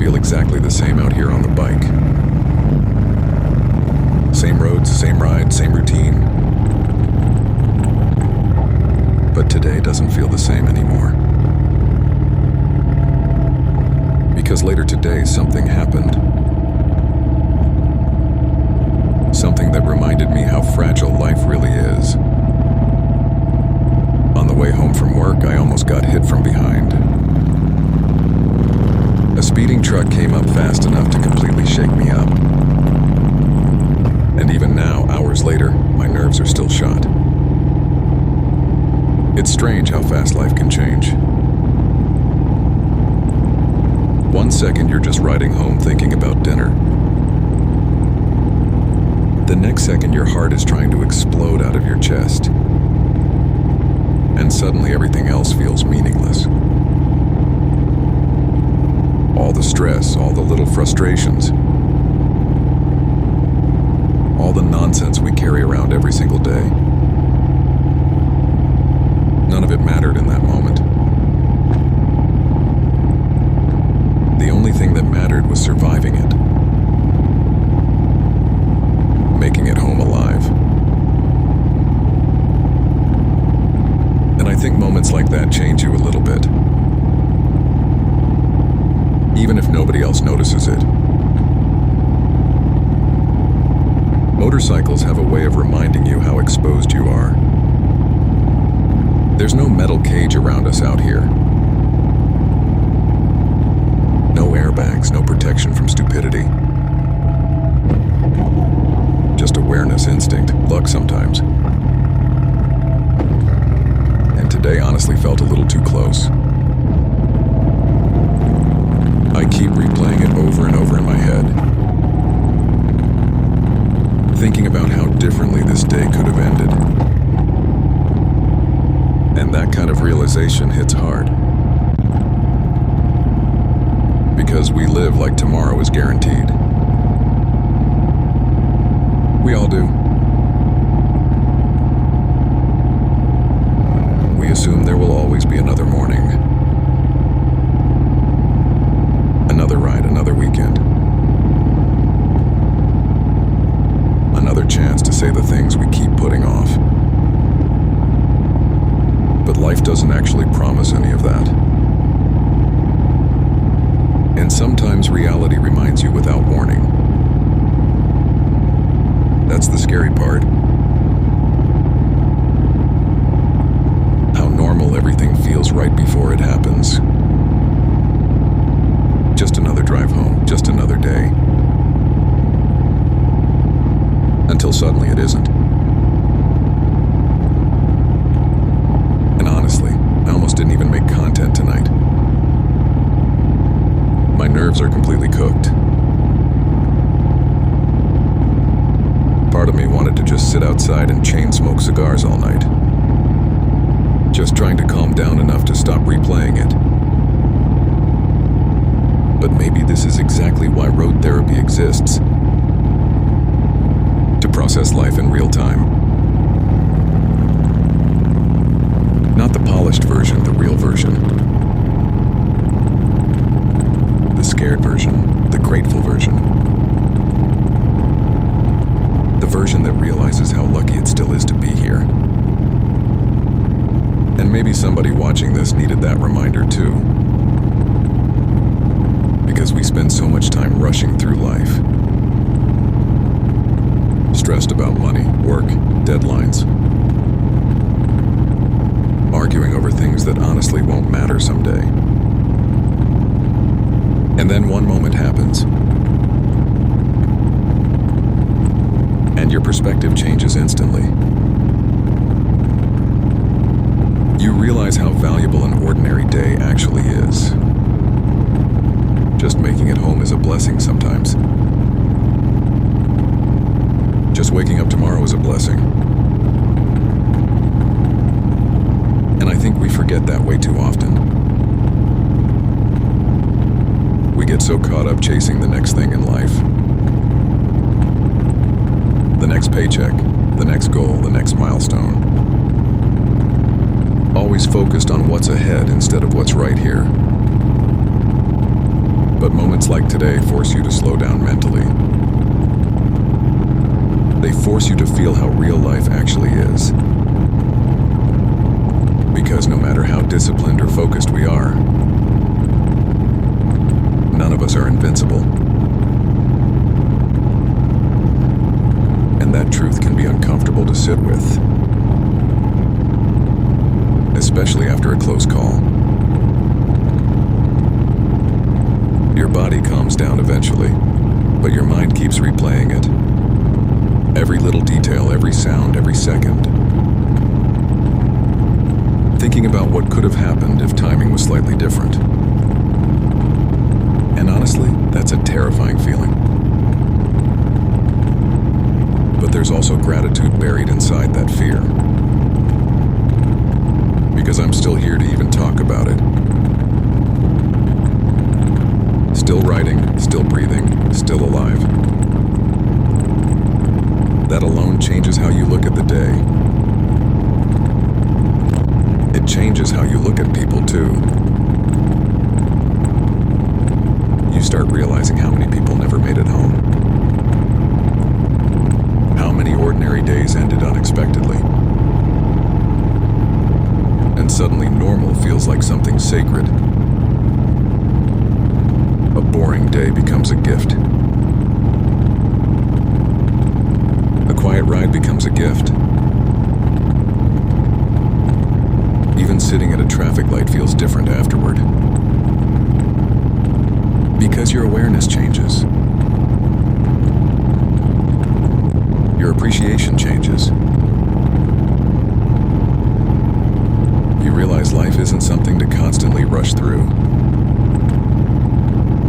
feel exactly the same out here on the bike. Same roads, same ride, same routine. But today doesn't feel the same anymore. Because later today, something happened. Something that reminded me how fragile life really is. On the way home from work, I almost got hit from behind. A speeding truck came up fast enough to completely shake me up. And even now, hours later, my nerves are still shot. It's strange how fast life can change. 1 second you're just riding home thinking about dinner. The next second your heart is trying to explode out of your chest. And suddenly everything else feels meaningless. All the stress, all the little frustrations, all the nonsense we carry around every single day. None of it mattered in that moment. The only thing that mattered was surviving it. Making it home alive. And I think moments like that change you a little bit. Even if nobody else notices it. Motorcycles have a way of reminding you how exposed you are. There's no metal cage around us out here. No airbags, no protection from stupidity. Just awareness, instinct, luck sometimes. And today honestly felt a little too close. I keep replaying it over and over in my head. Thinking about how differently this day could have ended. And that kind of realization hits hard. Because we live like tomorrow is guaranteed. We all do. We assume there will always be another morning. Another ride, another weekend. Another chance to say the things we keep putting off. But life doesn't actually promise any of that. And sometimes reality reminds you without warning. That's the scary part. How normal everything feels right before it happens. Just another drive home, just another day. Until suddenly it isn't. And honestly, I almost didn't even make content tonight. My nerves are completely cooked. Part of me wanted to just sit outside and chain smoke cigars all night. Just trying to calm down enough to stop replaying it. But maybe this is exactly why road therapy exists. To process life in real time. Not the polished version, the real version. The scared version, the grateful version. The version that realizes how lucky it still is to be here. And maybe somebody watching this needed that reminder too. Because we spend so much time rushing through life. Stressed about money, work, deadlines. Arguing over things that honestly won't matter someday. And then one moment happens. And your perspective changes instantly. You realize how valuable an ordinary day actually is. Just making it home is a blessing sometimes. Just waking up tomorrow is a blessing. And I think we forget that way too often. We get so caught up chasing the next thing in life. The next paycheck, the next goal, the next milestone. Always focused on what's ahead instead of what's right here. But moments like today force you to slow down mentally. They force you to feel how real life actually is. Because no matter how disciplined or focused we are, none of us are invincible. And that truth can be uncomfortable to sit with, especially after a close call. Your body calms down eventually, but your mind keeps replaying it. Every little detail, every sound, every second. Thinking about what could have happened if timing was slightly different. And honestly, that's a terrifying feeling. But there's also gratitude buried inside that fear. Because I'm still here to even talk about it. Still writing, still breathing, still alive. That alone changes how you look at the day. It changes how you look at people too. You start realizing how many people never made it home. How many ordinary days ended unexpectedly. And suddenly normal feels like something sacred. A boring day becomes a gift. A quiet ride becomes a gift. Even sitting at a traffic light feels different afterward. Because your awareness changes. Your appreciation changes. You realize life isn't something to constantly rush through.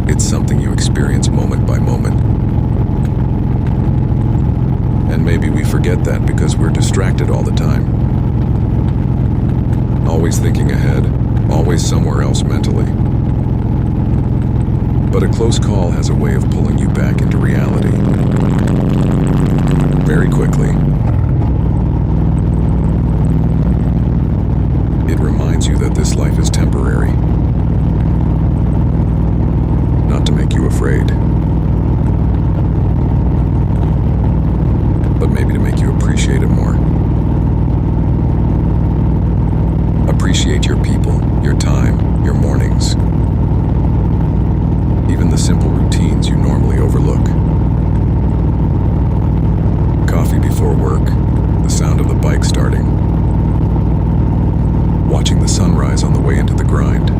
It's something you experience moment by moment. And maybe we forget that because we're distracted all the time. Always thinking ahead, always somewhere else mentally. But a close call has a way of pulling you back into reality. Very quickly. It reminds you that this life is temporary. Not to make you afraid, but maybe to make you appreciate it more. Appreciate your people, your time, your mornings. Even the simple routines you normally overlook. Coffee before work, the sound of the bike starting. Watching the sunrise on the way into the grind.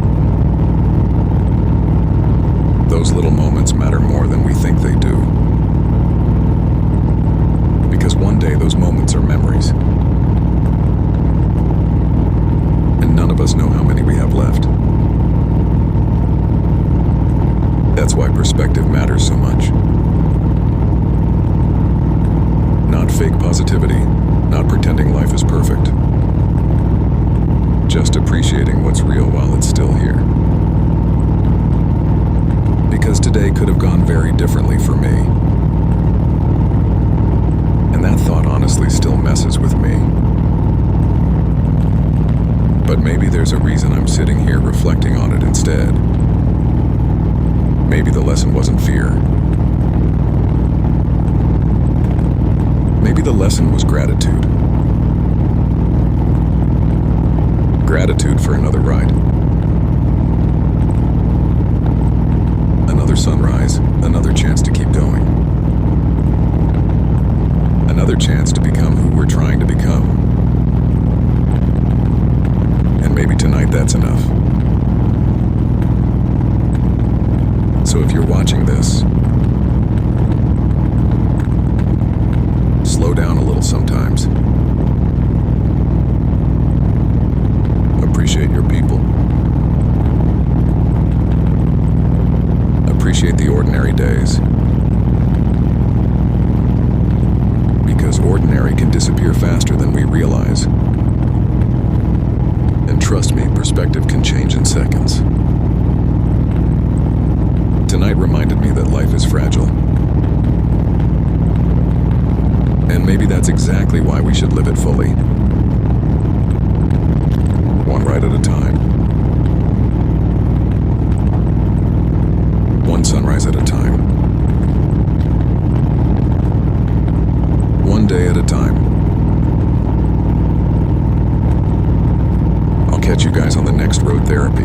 Those little moments matter more than we think they do. Because one day those moments are memories. And none of us know how many we have left. That's why perspective matters so much. Not fake positivity, not pretending life is perfect. Just appreciating what's real while it's still here. Because today could have gone very differently for me. And that thought honestly still messes with me. But maybe there's a reason I'm sitting here reflecting on it instead. Maybe the lesson wasn't fear. Maybe the lesson was gratitude. Gratitude for another ride. Another sunrise, another chance to keep going. Another chance to become who we're trying to become. And maybe tonight that's enough. So if you're watching this, slow down a little sometimes. Appreciate your people. Appreciate the ordinary days. Because ordinary can disappear faster than we realize. And trust me, perspective can change in seconds. Tonight reminded me that life is fragile. And maybe that's exactly why we should live it fully. One ride at a time. sunrise at a time. One day at a time. I'll catch you guys on the next road therapy.